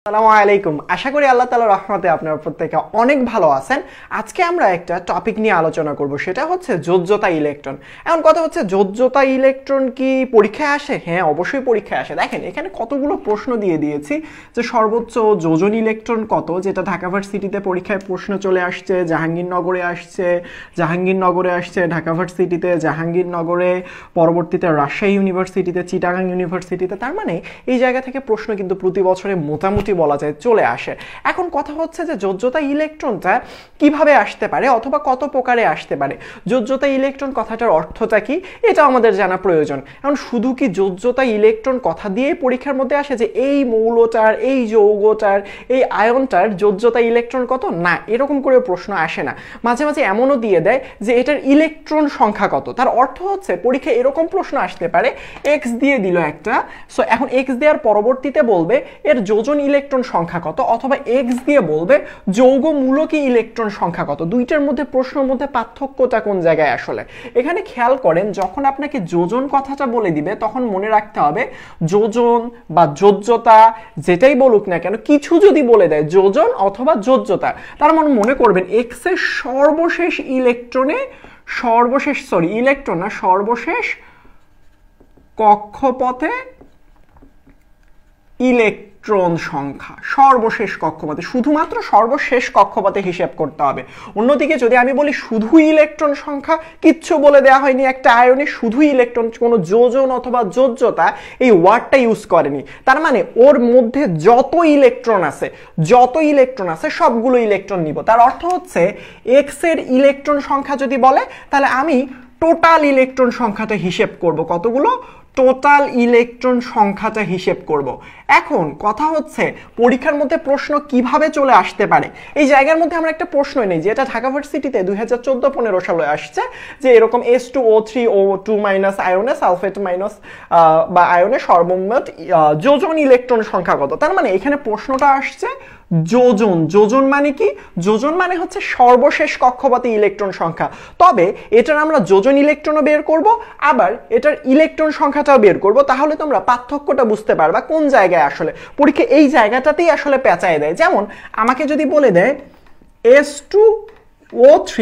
আসসালামু আলাইকুম। আশা করি আল্লাহ তাআলার রহমতে আপনারা প্রত্যেকে অনেক ভালো আছেন। আজকে আমরা একটা টপিক নিয়ে আলোচনা করব, সেটা হচ্ছে যোজ্যতা ইলেকট্রন। এখন কথা হচ্ছে যোজ্যতা ইলেকট্রন কি পরীক্ষায় আসে? হ্যাঁ, অবশ্যই পরীক্ষায় আসে। দেখেন এখানে কতগুলো প্রশ্ন দিয়ে দিয়েছি যে সর্বোচ্চ যোজন ইলেকট্রন কত, যেটা ঢাকা ভার্সিটিতে পরীক্ষায় প্রশ্ন চলে আসছে, জাহাঙ্গীরনগরে আসছে, ঢাকা ভার্সিটিতে, জাহাঙ্গীরনগরে, পরবর্তীতে রাজশাহী ইউনিভার্সিটিতে, চিটাগাং ইউনিভার্সিটিতে। তার মানে এই জায়গা থেকে প্রশ্ন কিন্তু প্রতি বছরে মোটামুটি বলা যায় চলে আসে। এখন কথা হচ্ছে যে যোজ্যতা ইলেকট্রনটা কিভাবে আসতে পারে অথবা কত প্রকারে আসতে পারে। যোজ্যতা ইলেকট্রন কথাটার অর্থটা কি এটা আমাদের জানা প্রয়োজন। এখন শুধু কি যোজ্যতা ইলেকট্রন কথা দিয়ে পরীক্ষার মধ্যে আসে যে এই মৌলটার, এই যৌগটার, এই আয়নটার যোজ্যতা ইলেকট্রন কত? না, এরকম করে প্রশ্ন আসে না। মাঝে মাঝে এমনও দিয়ে দেয় যে এটার ইলেকট্রন সংখ্যা কত। তার অর্থ হচ্ছে পরীক্ষায় এরকম প্রশ্ন আসতে পারে, এক্স দিয়ে দিল একটা, সো এখন এক্স দেওয়ার পরবর্তীতে বলবে এর যোজন ইলেকট্রন সংখ্যা কত, অথবা এক্স দিয়ে বলবে যৌগমূলকী ইলেকট্রন সংখ্যা কত। দুইটার মধ্যে প্রশ্নের মধ্যে পার্থক্যটা কোন জায়গায় আসলে? এখানে খেয়াল করেন, যখন আপনাকে যোজন কথাটা বলে দিবে তখন মনে রাখতে হবে যোজন বা যোজ্যতা যেটাই বলুক না কেন, কিছু যদি বলে দেয় যোজন অথবা যোজ্যতা, তার মানে মনে করবেন এক্স এর সর্বশেষ সর্বশেষ কক্ষপথে ইলেকট্রন সংখ্যা, সর্বশেষ কক্ষপথে, শুধুমাত্র সর্বশেষ কক্ষপথে হিসাব করতে হবে। অন্যদিকে যদি আমি বলি শুধু ইলেকট্রন সংখ্যা, কিচ্ছু বলে দেওয়া হয়নি, একটা আয়নে শুধু ইলেকট্রন, কোনো যোজন অথবা যোজ্যতা এই ওয়ার্ডটা ইউজ করেনি, তার মানে ওর মধ্যে যত ইলেকট্রন আছে সবগুলো ইলেকট্রন নিব। তার অর্থ হচ্ছে এক্স এর ইলেকট্রন সংখ্যা যদি বলে তাহলে আমি টোটাল ইলেকট্রন সংখ্যাটা হিসেব করব। কতগুলো? টোটাল ইলেকট্রন সংখ্যাটা হিসেব করব। এখন কথা হচ্ছে পরীক্ষার মধ্যে প্রশ্ন কিভাবে চলে আসতে পারে। এই জায়গার মধ্যে আমরা একটা প্রশ্ন নেই, যেটা ঢাকা ভার্সিটিতে 2014-15 সালে আসছে, যে এরকম H2O3O2 মাইনাস আয়নে সালফেট মাইনাস বা আয়নে সর্বমোট যোজন ইলেকট্রন সংখ্যা কত। তার মানে এখানে প্রশ্নটা আসছে যোজন মানে কি? যোজন মানে হচ্ছে সর্বশেষ কক্ষপথে ইলেকট্রন সংখ্যা। তবে এটার আমরা যোজন ইলেকট্রনও বের করব, আবার এটার ইলেকট্রন সংখ্যাটাও বের করব। তাহলে তোমরা পার্থক্যটা বুঝতে পারবা কোন জায়গায় আসলে পরীক্ষা এই জায়গাটাতেই আসলে পেঁচায় দেয়। যেমন আমাকে যদি বলে দেয় H2O3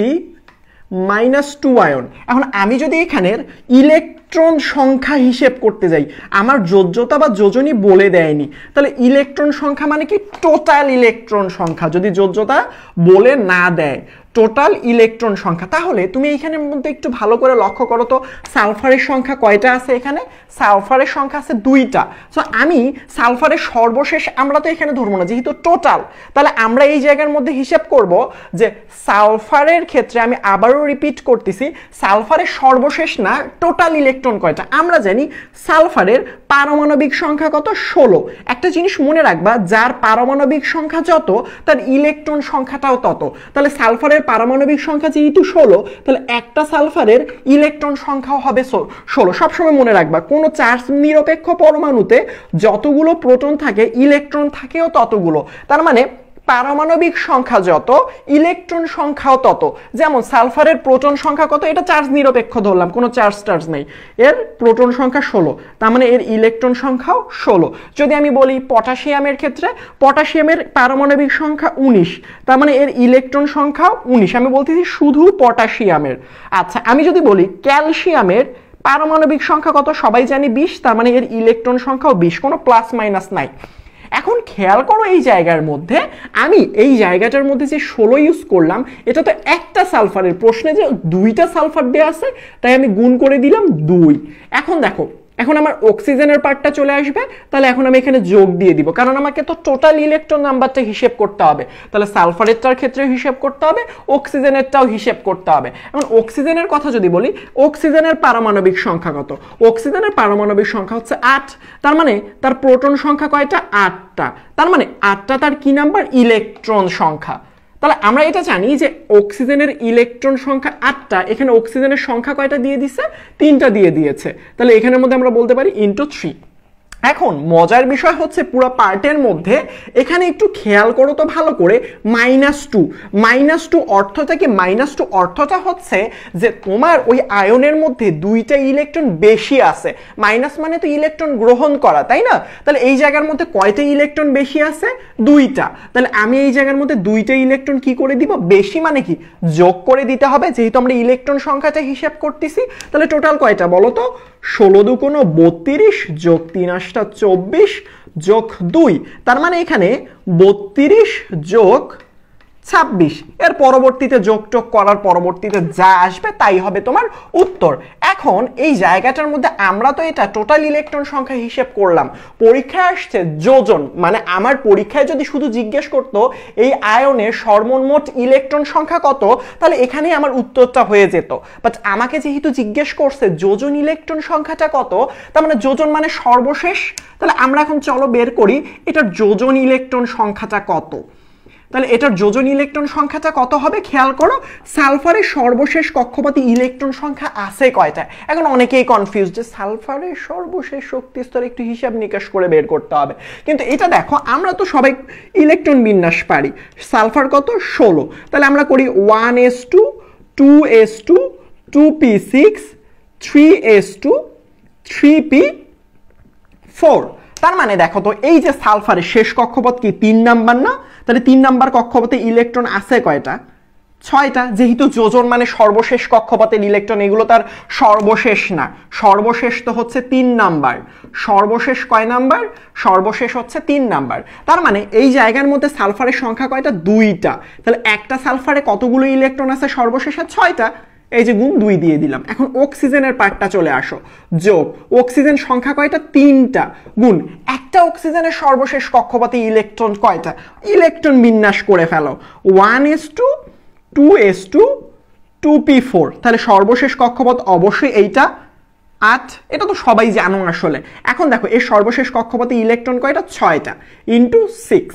মাইনাস 2 আয়ন, এখন আমি যদি এখানের ইলেকট্রন সংখ্যা হিসেব করতে যাই, আমার যোজ্যতা বা যোজনী বলে দেয়নি, তাহলে ইলেকট্রন সংখ্যা মানে কি? টোটাল ইলেকট্রন সংখ্যা। যদি যোজ্যতা বলে না দেয়, টোটাল ইলেকট্রন সংখ্যা। তাহলে তুমি এইখানের মধ্যে একটু ভালো করে লক্ষ্য করো তো, সালফারের সংখ্যা কয়টা আছে এখানে? সালফারের সংখ্যা আছে 2টা। সো আমি সালফারের সর্বশেষ আমরা তো এখানে ধরবো না, যেহেতু টোটাল, তাহলে আমরা এই জায়গার মধ্যে হিসাব করব যে সালফারের ক্ষেত্রে, আমি আবারও রিপিট করতেছি, সালফারের সর্বশেষ না, টোটাল ইলেকট্রন কয়টা। আমরা জানি সালফারের পারমাণবিক সংখ্যা কত? 16। একটা জিনিস মনে রাখবা, যার পারমাণবিক সংখ্যা যত তার ইলেকট্রন সংখ্যাটাও তত। তাহলে সালফারের পারমাণবিক সংখ্যা যেহেতু 16, তাহলে একটা সালফারের ইলেকট্রন সংখ্যাও হবে 16। সবসময় মনে রাখবা, কোনো চার্জ নিরপেক্ষ পরমাণুতে যতগুলো প্রোটন থাকে ইলেকট্রন থাকেও ততগুলো। তার মানে পারমাণবিক সংখ্যা যত, ইলেকট্রন সংখ্যাও তত। যেমন সালফারের প্রোটন সংখ্যা কত? এটা চার্জ নিরপেক্ষ ধরলাম, কোনো চার্জ নেই, এর প্রোটন সংখ্যা 16, তার মানে এর ইলেকট্রন সংখ্যাও 16। যদি আমি বলি পটাশিয়ামের ক্ষেত্রে, পটাশিয়ামের পারমাণবিক সংখ্যা 19, তার মানে এর ইলেকট্রন সংখ্যাও 19। আমি বলতেছি শুধু পটাশিয়ামের। আচ্ছা, আমি যদি বলি ক্যালসিয়ামের পারমাণবিক সংখ্যা কত? সবাই জানি 20, তার মানে এর ইলেকট্রন সংখ্যাও 20, কোনো প্লাস মাইনাস নাই। এখন খেয়াল করো এই জায়গার মধ্যে, আমি এই জায়গাটার মধ্যে যে 16 ইউজ করলাম, এটা তো একটা সালফারের, প্রশ্নে যে 2টা সালফার দেওয়া আছে তাই আমি গুণ করে দিলাম 2। এখন দেখো, এখন আমার অক্সিজেনের পার্টটা চলে আসবে, তাহলে এখন আমি এখানে যোগ দিয়ে দিব, কারণ আমাকে তো টোটাল ইলেকট্রন নাম্বারটা হিসেব করতে হবে। তাহলে সালফারেরটার ক্ষেত্রে হিসেব করতে হবে, অক্সিজেনেরটাও হিসেব করতে হবে। এখন অক্সিজেনের কথা যদি বলি, অক্সিজেনের পারমাণবিক সংখ্যা কত? অক্সিজেনের পারমাণবিক সংখ্যা হচ্ছে 8, তার মানে তার প্রোটন সংখ্যা কয়টা? 8টা, তার মানে 8টা তার কি নাম্বার? ইলেকট্রন সংখ্যা। তাহলে আমরা এটা জানি যে অক্সিজেনের ইলেকট্রন সংখ্যা 8টা, এখানে অক্সিজেনের সংখ্যা কয়টা দিয়ে দিছে? 3টা দিয়ে দিয়েছে, তাহলে এখানের মধ্যে আমরা বলতে পারি ইনটু 3। এখন মজার বিষয় হচ্ছে পুরো পার্টের মধ্যে এখানে একটু খেয়াল করো তো ভালো করে, -2 অর্থটা কি? -2 অর্থটা হচ্ছে যে তোমার ওই আয়নের মধ্যে দুইটা ইলেকট্রন বেশি আছে। মাইনাস মানে তো ইলেকট্রন গ্রহণ করা, তাই না? তাহলে এই জায়গার মধ্যে কয়টা ইলেকট্রন বেশি আছে? দুইটা। তাহলে আমি এই জায়গার মধ্যে দুইটা ইলেকট্রন কি করে দিব? বেশি মানে কি? যোগ করে দিতে হবে, যেহেতু আমরা ইলেকট্রন সংখ্যাটা হিসাব করতেছি। তাহলে টোটাল কয়টা বলো তো? 16 × 2 = 32 যোগ 3 × 8 = 24 যোগ 2, তার মানে এখানে 32 যোগ 26। এর পরবর্তীতে যোগটোগ করার পরবর্তীতে যা আসবে তাই হবে তোমার উত্তর। এখন এই জায়গাটার মধ্যে আমরা তো এটা টোটাল ইলেকট্রন সংখ্যা হিসেব করলাম, পরীক্ষায় আসছে যোজন, মানে আমার পরীক্ষায় যদি শুধু জিজ্ঞেস করতো এই আয়নের সর্বমোট ইলেকট্রন সংখ্যা কত, তাহলে এখানেই আমার উত্তরটা হয়ে যেত। বাট আমাকে যেহেতু জিজ্ঞেস করছে যোজন ইলেকট্রন সংখ্যাটা কত, তার মানে যোজন মানে সর্বশেষ। তাহলে আমরা এখন চলো বের করি এটার যোজন ইলেকট্রন সংখ্যাটা কত। তাহলে এটার যোজন ইলেকট্রন সংখ্যাটা কত হবে খেয়াল করো। সালফারের সর্বশেষ কক্ষপথে ইলেকট্রন সংখ্যা আছে কয়টা? এখন অনেকেই কনফিউজ যে সালফারের সর্বশেষ শক্তি স্তর একটু হিসাব নিকাশ করে বের করতে হবে, কিন্তু এটা দেখো আমরা তো সবাই ইলেকট্রন বিন্যাস পারি। সালফার কত? 16। তাহলে আমরা করি 1s2 2s2 2p6 3s2 3p4। তার মানে দেখো তো এই যে সালফারের শেষ কক্ষপথ কি 3 নাম্বার না? তাহলে 3 নাম্বার কক্ষপথে ইলেকট্রন আছে কয়টা? 6টা। যেহেতু যোজন মানে সর্বশেষ কক্ষপথের ইলেকট্রন, এগুলো তার সর্বশেষ না, সর্বশেষ তো হচ্ছে 3 নাম্বার। সর্বশেষ কয় নাম্বার? সর্বশেষ হচ্ছে 3 নাম্বার। তার মানে এই জায়গার মধ্যে সালফারের সংখ্যা কয়টা? 2টা। তাহলে একটা সালফারে কতগুলো ইলেকট্রন আছে সর্বশেষে? 6টা। এই যে গুণ 2 দিয়ে দিলাম। এখন অক্সিজেনের পার্টটা চলে আসো, যোগ অক্সিজেন সংখ্যা কয়টা? 3টা, গুণ একটা অক্সিজেনের সর্বশেষ কক্ষপথে ইলেকট্রন কয়টা? ইলেকট্রন বিন্যাস করে ফেলো, 1s2 2s2 2p4। তাহলে সর্বশেষ কক্ষপথ অবশ্যই এইটা 8, এটা তো সবাই জানো আসলে। এখন দেখো এর সর্বশেষ কক্ষপথে ইলেকট্রন কয়টা? 6টা ইন্টু 6।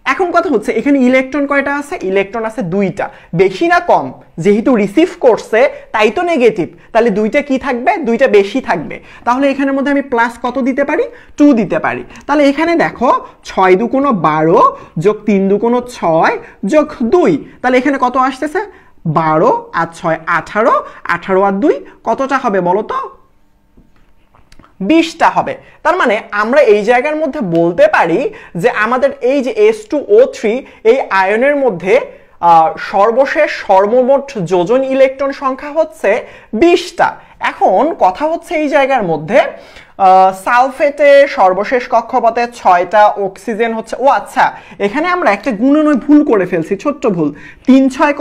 এখন কথা হচ্ছে এখানে ইলেকট্রন কয়টা আছে? ইলেকট্রন আছে 2টা। বেশি না কম? যেহেতু রিসিভ করছে তাই তো নেগেটিভ, তাহলে 2টা কি থাকবে? 2টা বেশি থাকবে। তাহলে এখানের মধ্যে আমি প্লাস কত দিতে পারি? 2 দিতে পারি। তাহলে এখানে দেখো 6 × 2 = 12 যোগ 3 × 2 = 6 যোগ 2, তাহলে এখানে কত আসতেছে? 12 আর 6 18, 18 আর 2 কতটা হবে বলো তো? 20টা হবে। তার মানে আমরা এই জায়গার মধ্যে বলতে পারি যে আমাদের এই যে S2O3 এই আয়নের মধ্যে সর্বশেষ সর্বমোট যোজন ইলেকট্রন সংখ্যা হচ্ছে 20টা। এখন কথা হচ্ছে এই জায়গার মধ্যে সালফেটে সর্বশেষ কক্ষপথে 6টা, অক্সিজেন হচ্ছে, ও আচ্ছা এখানে আমরা একটা গুণনীয় ভুল করে ফেলছি, ছোট্ট ভুল। 3 6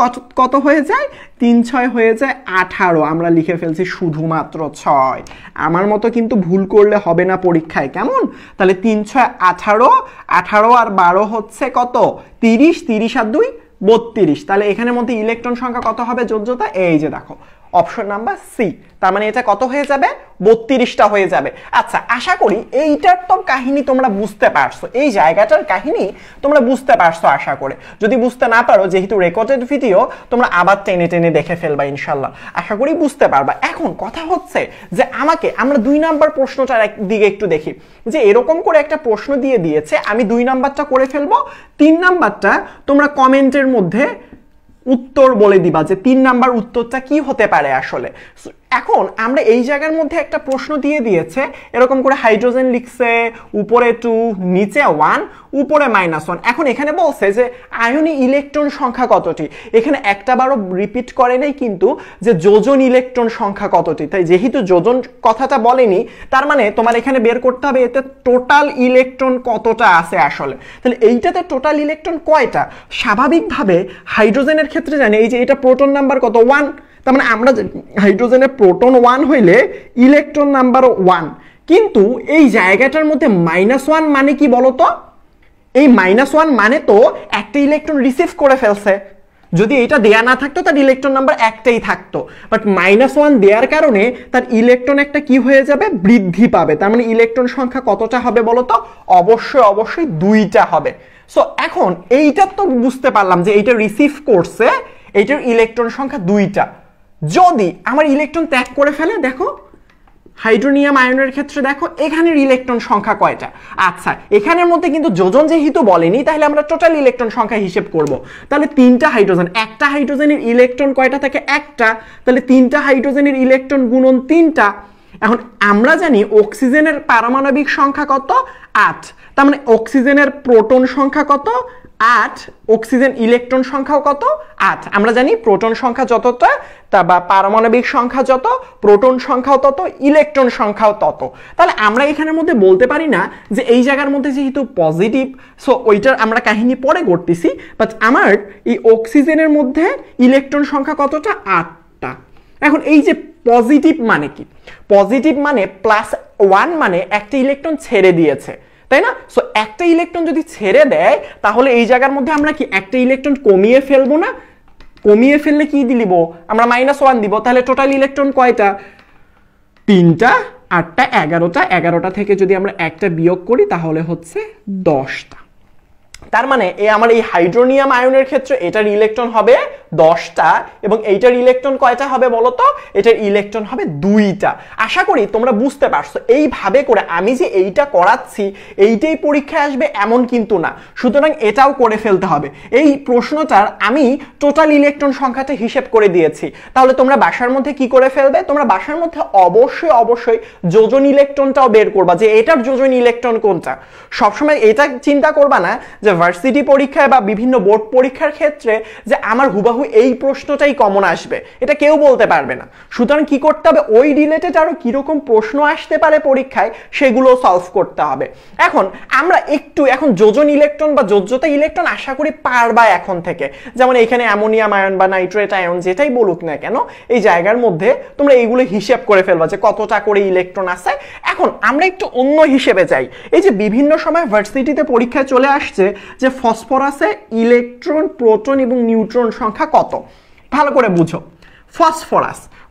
কত হয়ে যায়? 3 6 হয়ে যায় 18, আমরা লিখে ফেলছি শুধুমাত্র 6। আমার মতো কিন্তু ভুল করলে হবে না পরীক্ষায়, কেমন? তাহলে 3 6 18, 18 আর 12 হচ্ছে কত? 30, 30 আর 2 32। তাহলে এখানের মধ্যে ইলেকট্রন সংখ্যা কত হবে যোজ্যতা? এই যে দেখো অপশন নাম্বার সি। তার মানে এটা কত হয়ে যাবে? 32টা হয়ে যাবে। আচ্ছা, আশা করি এইটার তো কাহিনী তোমরা বুঝতে পারছো, এই জায়গাটার কাহিনী তোমরা বুঝতে পারছো আশা করে। যদি বুঝতে না পারো, যেহেতু রেকর্ডেড ভিডিও, তোমরা আবার টেনে টেনে দেখে ফেলবা ইনশাল্লাহ, আশা করি বুঝতে পারবা। এখন কথা হচ্ছে যে আমরা 2 নাম্বার প্রশ্নটার দিকে একটু দেখি, যে এরকম করে একটা প্রশ্ন দিয়ে দিয়েছে, আমি 2 নাম্বারটা করে ফেলবো, 3 নাম্বারটা তোমরা কমেন্টের মধ্যে উত্তর বলে দিবা যে 3 নাম্বার উত্তরটা কি হতে পারে আসলে। এখন আমরা এই জায়গার মধ্যে একটা প্রশ্ন দিয়ে দিয়েছে, এরকম করে হাইড্রোজেন লিখছে, উপরে 2 নিচে 1 উপরে -1। এখন এখানে বলছে যে আয়নে ইলেকট্রন সংখ্যা কতটি, এখানে একটা বারও রিপিট করে নাই কিন্তু যে যোজন ইলেকট্রন সংখ্যা কতটি। তাই যেহেতু যোজন কথাটা বলেনি, তার মানে তোমার এখানে বের করতে হবে এতে টোটাল ইলেকট্রন কতটা আছে আসলে। তাহলে এইটাতে টোটাল ইলেকট্রন কয়টা? স্বাভাবিকভাবে হাইড্রোজেনের ক্ষেত্রে জানি এই যে এটা প্রোটন নাম্বার কত? 1। তার মানে আমরা হাইড্রোজেনের প্রোটন 1 হইলে ইলেকট্রন নাম্বার 1, কিন্তু এই জায়গাটার মধ্যে -1 মানে কি বলতো? এই -1 মানে তো একটা ইলেকট্রন রিসিভ করে ফেলছে। যদি এটা দেয়া না থাকতো তার ইলেকট্রন নাম্বার একটাই থাকতো, বাট -1 দেওয়ার কারণে তার ইলেকট্রন একটা কি হয়ে যাবে? বৃদ্ধি পাবে। তার মানে ইলেকট্রন সংখ্যা কতটা হবে বলতো? অবশ্যই 2টা হবে। সো এখন এইটা তো বুঝতে পারলাম যে এইটা রিসিভ করছে, এইটার ইলেকট্রন সংখ্যা 2টা। যদি আমার ইলেকট্রন ত্যাগ করে ফেলে, দেখো হাইড্রোনিয়াম আয়নের ক্ষেত্রে দেখো এখানের ইলেকট্রন সংখ্যা কয়টা। আচ্ছা, এখানের মধ্যে কিন্তু যোজন যেহেতু বলেনি, তাহলে আমরা টোটাল ইলেকট্রন সংখ্যা হিসেব করব। তাহলে 3টা হাইড্রোজেন, একটা হাইড্রোজেনের ইলেকট্রন কয়টা থাকে, একটা, তাহলে 3টা হাইড্রোজেনের ইলেকট্রন গুণন 3টা। এখন আমরা জানি অক্সিজেনের পারমাণবিক সংখ্যা কত, 8, তার মানে অক্সিজেনের প্রোটন সংখ্যা কত, 8, অক্সিজেন ইলেকট্রন সংখ্যাও কত, 8। আমরা জানি প্রোটন সংখ্যা যতটা তা বা পারমাণবিক সংখ্যা যত, প্রোটন সংখ্যাও তত, ইলেকট্রন সংখ্যাও তত। তাহলে আমরা এখানের মধ্যে বলতে পারি না যে এই জায়গার মধ্যে যেহেতু পজিটিভ, সো ওইটার আমরা কাহিনী পরে করতেছি, বাট আমার এই অক্সিজেনের মধ্যে ইলেকট্রন সংখ্যা কতটা, 8টা। এখন এই যে পজিটিভ মানে কি, পজিটিভ মানে +1 মানে একটা ইলেকট্রন ছেড়ে দিয়েছে, তাই না? সো একটা ইলেকট্রন যদি ছেড়ে দেয় তাহলে এই জায়গার মধ্যে আমরা কি একটা ইলেকট্রন কমিয়ে ফেলবো না? কমিয়ে ফেললে কি দিব আমরা, -1 দিব। তাহলে টোটাল ইলেকট্রন কয়টা, 3টা, 8টা, 11টা। 11টা থেকে যদি আমরা একটা বিয়োগ করি তাহলে হচ্ছে 10টা। তার মানে আমার এই হাইড্রোনিয়াম আয়নের ক্ষেত্রে এটার ইলেকট্রন হবে 10টা এবং এইটার ইলেকট্রন কয়টা হবে বলো তো, এটার ইলেকট্রন হবে 2টা। আশা করি তোমরা বুঝতে পারছো। এইভাবে করে আমি যে এইটা করাচ্ছি এইটাই পরীক্ষায় আসবে এমন কিন্তু না, সুতরাং এটাও করে ফেলতে হবে। এই প্রশ্নটার আমি টোটাল ইলেকট্রন সংখ্যাটা হিসেব করে দিয়েছি। তাহলে তোমরা বাসার মধ্যে কি করে ফেলবে, তোমরা বাসার মধ্যে অবশ্যই যোজন ইলেকট্রনটাও বের করবা যে এটার যোজন ইলেকট্রন কোনটা। সবসময় এটা চিন্তা করবা না যে ভার্সিটি পরীক্ষায় বা বিভিন্ন বোর্ড পরীক্ষার ক্ষেত্রে যে আমার হুবাহু এই প্রশ্নটাই কমন আসবে, এটা কেউ বলতে পারবে না। সুতরাং কি করতে হবে, ওই রিলেটেড আরো কিরকম প্রশ্ন আসতে পারে পরীক্ষায় সেগুলো সলভ করতে হবে। এখন আমরা এখন যোজন ইলেকট্রন বা যোজ্যতা ইলেকট্রন আশা করি পারবা এখন থেকে। যেমন এখানে অ্যামোনিয়াম আয়ন বা নাইট্রেট আয়ন যেটাই বলুক না কেন, এই জায়গার মধ্যে তোমরা এইগুলো হিসেব করে ফেলবা যে কতটা করে ইলেকট্রন আছে। এখন আমরা একটু অন্য হিসেবে যাই। এই যে বিভিন্ন সময় ভার্সিটিতে পরীক্ষায় চলে আসছে যে ফসফরাসে ইলেকট্রন, প্রোটন এবং নিউট্রন সংখ্যা কত, ভালো করে বুঝো।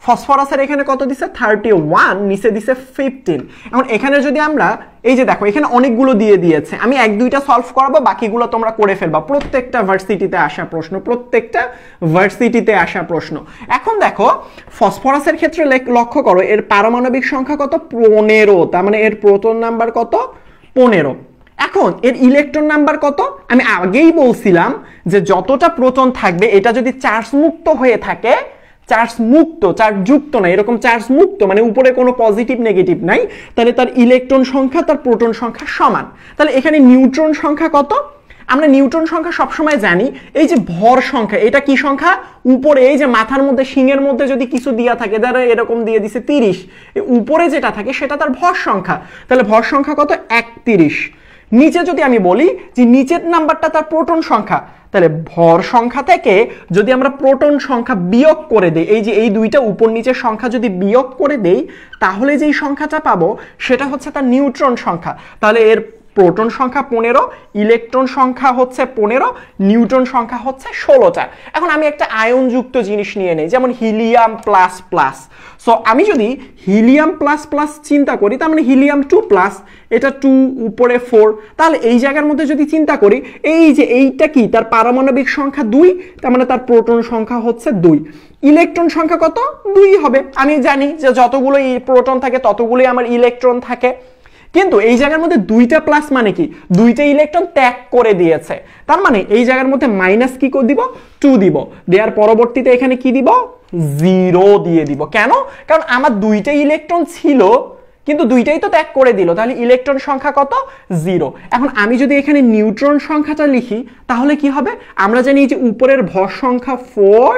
ফসফরাসের এখানে কত দিছে, 31, নিচে দিছে 15। এখন এখানে যদি আমরা এই যে দেখো এখানে অনেকগুলো দিয়ে দিয়েছে, আমি 1-2টা সলভ করাবো, বাকিগুলো তোমরা করে ফেলবা। প্রত্যেকটা ভার্সিটিতে আসা প্রশ্ন, এখন দেখো ফসফরাসের ক্ষেত্রে লক্ষ্য করো এর পারমাণবিক সংখ্যা কত, 15, তার মানে এর প্রোটন নাম্বার কত, 15। এখন এর ইলেকট্রন নাম্বার কত, আমি আগেই বলছিলাম যে যতটা প্রোটন থাকবে এটা যদি চার্জ মুক্ত হয়ে থাকে, চার্জ যুক্ত না, এরকম চার্জ মুক্ত মানে উপরে কোনো পজিটিভ নেগেটিভ নাই, তাহলে তার ইলেকট্রন সংখ্যা তার প্রোটন সংখ্যা সমান। তাহলে এখানে নিউট্রন সংখ্যা কত, আমরা নিউট্রন সংখ্যা সবসময় জানি, এই যে ভর সংখ্যা, এটা কি সংখ্যা, উপরে এই যে মাথার মধ্যে শিংয়ের মধ্যে যদি কিছু দিয়া থাকে, ধরো এরকম দিয়ে দিছে 30, উপরে যেটা থাকে সেটা তার ভর সংখ্যা। তাহলে ভর সংখ্যা কত, 31। নিচে যদি আমি বলি যে নিচের নাম্বারটা তার প্রোটন সংখ্যা, তাহলে ভর সংখ্যা থেকে যদি আমরা প্রোটন সংখ্যা বিয়োগ করে দেই, এই যে এই দুইটা উপর নিচের সংখ্যা যদি বিয়োগ করে দেই তাহলে যেই সংখ্যাটা পাবো সেটা হচ্ছে তার নিউট্রন সংখ্যা। তাহলে এর প্রোটন সংখ্যা 15, ইলেকট্রন সংখ্যা হচ্ছে 15, নিউট্রন সংখ্যা হচ্ছে 16টা। এখন আমি একটা আয়নযুক্ত জিনিস নিয়ে নেই, যেমন হিলিয়াম প্লাস প্লাস। সো আমি যদি হিলিয়াম প্লাস প্লাস চিন্তা করি, তার মানে হিলিয়াম 2+, এটা 2 উপরে 4, তাহলে এই জায়গার মধ্যে যদি চিন্তা করি এই যে এইটা কি, তার পারমাণবিক সংখ্যা 2, তার মানে তার প্রোটন সংখ্যা হচ্ছে 2। ইলেকট্রন সংখ্যা কত, 2 হবে। আমি জানি যে যতগুলো প্রোটন থাকে ততগুলোই আমার ইলেকট্রন থাকে, কিন্তু এই জায়গার মধ্যে 2টা প্লাস মানে কি, 2টা ইলেকট্রন ত্যাগ করে দিয়েছে, তার মানে এই জায়গার মধ্যে মাইনাস কি করে দিব, 2 দিব। দেওয়ার পরবর্তীতে এখানে কি দিব, 0 দিয়ে দিব। কেন, কারণ আমার 2টা ইলেকট্রন ছিল কিন্তু 2টাই তো ত্যাগ করে দিল, তাহলে ইলেকট্রন সংখ্যা কত, 0। এখন আমি যদি এখানে নিউট্রন সংখ্যাটা লিখি তাহলে কি হবে, আমরা জানি যে উপরের ভর সংখ্যা 4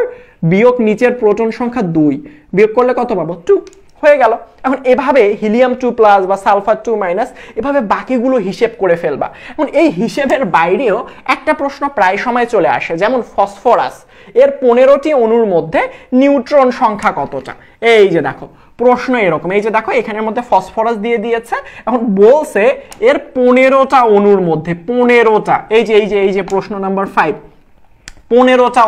বিয়োগ নিচের প্রোটন সংখ্যা 2, বিয়োগ করলে কত পাবো, 2 হয়ে গেল। এখন এভাবে হিলিয়াম 2+ বা সালফার 2- এভাবে বাকিগুলো হিসেব করে ফেলবা। এখন এই হিসেবের বাইরেও একটা প্রশ্ন প্রায় সময় চলে আসে, যেমন ফসফরাস, এর 15টি অণুর মধ্যে নিউট্রন সংখ্যা কতটা। এই যে দেখো প্রশ্ন এরকম, এই যে দেখো এখানের মধ্যে ফসফরাস দিয়ে দিয়েছে, এখন বলছে এর 15টা অণুর মধ্যে, 15টা, এই যে প্রশ্ন নাম্বার 5, 15টা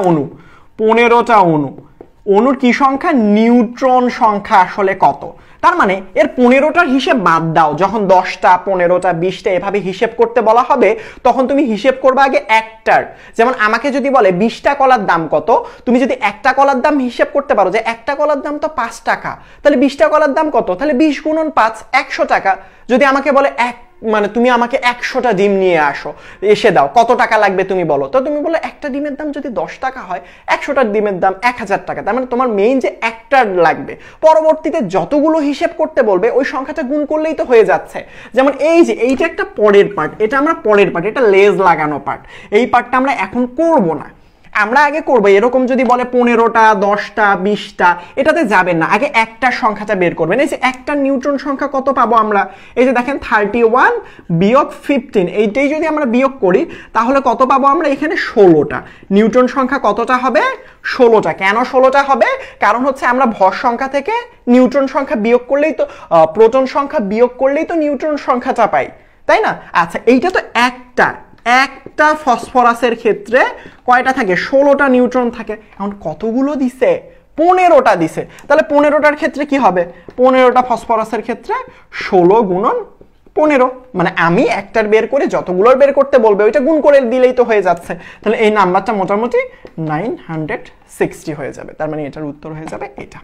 অণুর কি সংখ্যা, নিউট্রন সংখ্যা আসলে কত। তার মানে এর 15টার হিসেব বাদ দাও। যখন 10টা 15টা 20টা এভাবে হিসেব করতে বলা হবে তখন তুমি হিসেব করবে আগে একটার। যেমন আমাকে যদি বলে 20টা কলার দাম কত, তুমি যদি একটা কলার দাম হিসেব করতে পারো যে একটা কলার দাম তো 5 টাকা, তাহলে 20টা কলার দাম কত, তাহলে 20 গুণন 5 100 টাকা। যদি আমাকে বলে মানে তুমি আমাকে 100টা ডিম নিয়ে এসে দাও, কত টাকা লাগবে তুমি বলো, তো তুমি বলো একটা ডিমের দাম যদি 10 টাকা হয় 100টা ডিমের দাম 1000 টাকা। তার মানে তোমার মেইন যে একটা লাগবে, পরবর্তীতে যতগুলো হিসেব করতে বলবে ওই সংখ্যাটা গুণ করলেই তো হয়ে যাচ্ছে। যেমন এই যে এইটা একটা পরের পার্ট, এটা আমরা পরের পার্ট, এটা লেজ লাগানো পার্ট, এই পার্টটা আমরা এখন করব না, আমরা আগে করবো এরকম যদি বলে 15টা 10টা 20টা এটাতে যাবেন না, আগে একটা সংখ্যাটা বের করবেন। এই যে একটা নিউট্রন সংখ্যা কত পাবো আমরা, এই যে দেখেন 31 বিয়োগ 15, এইটাই যদি আমরা বিয়োগ করি তাহলে কত পাবো আমরা, এখানে 16টা। নিউট্রন সংখ্যা কতটা হবে, 16টা। কেন 16টা হবে, কারণ হচ্ছে আমরা ভর সংখ্যা থেকে নিউট্রন সংখ্যা বিয়োগ করলেই তো প্রোটন সংখ্যা বিয়োগ করলেই তো নিউট্রন সংখ্যাটা পাই, তাই না? আচ্ছা এইটা তো একটা ফসফরাসের ক্ষেত্রে কয়টা থাকে, 16টা নিউট্রন থাকে। এখন কতগুলো দিছে, 15টা দিছে, তাহলে 15টার ক্ষেত্রে কি হবে, 15টা ফসফরাসের ক্ষেত্রে 16 গুণন 15, মানে আমি একটার বের করে যতগুলোর বের করতে বলবে ওইটা গুণ করে দিলেই তো হয়ে যাচ্ছে। তাহলে এই নাম্বারটা মোটামুটি 960 হয়ে যাবে, তার মানে এটার উত্তর হয়ে যাবে এটা।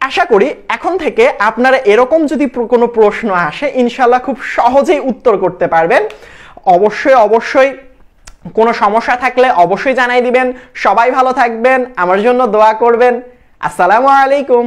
আশা করি এখন থেকে আপনারা এরকম যদি কোনো প্রশ্ন আসে ইনশাল্লাহ খুব সহজেই উত্তর করতে পারবেন। অবশ্যই কোনো সমস্যা থাকলে অবশ্যই জানাই দিবেন। সবাই ভালো থাকবেন, আমার জন্য দোয়া করবেন। আসসালামু আলাইকুম।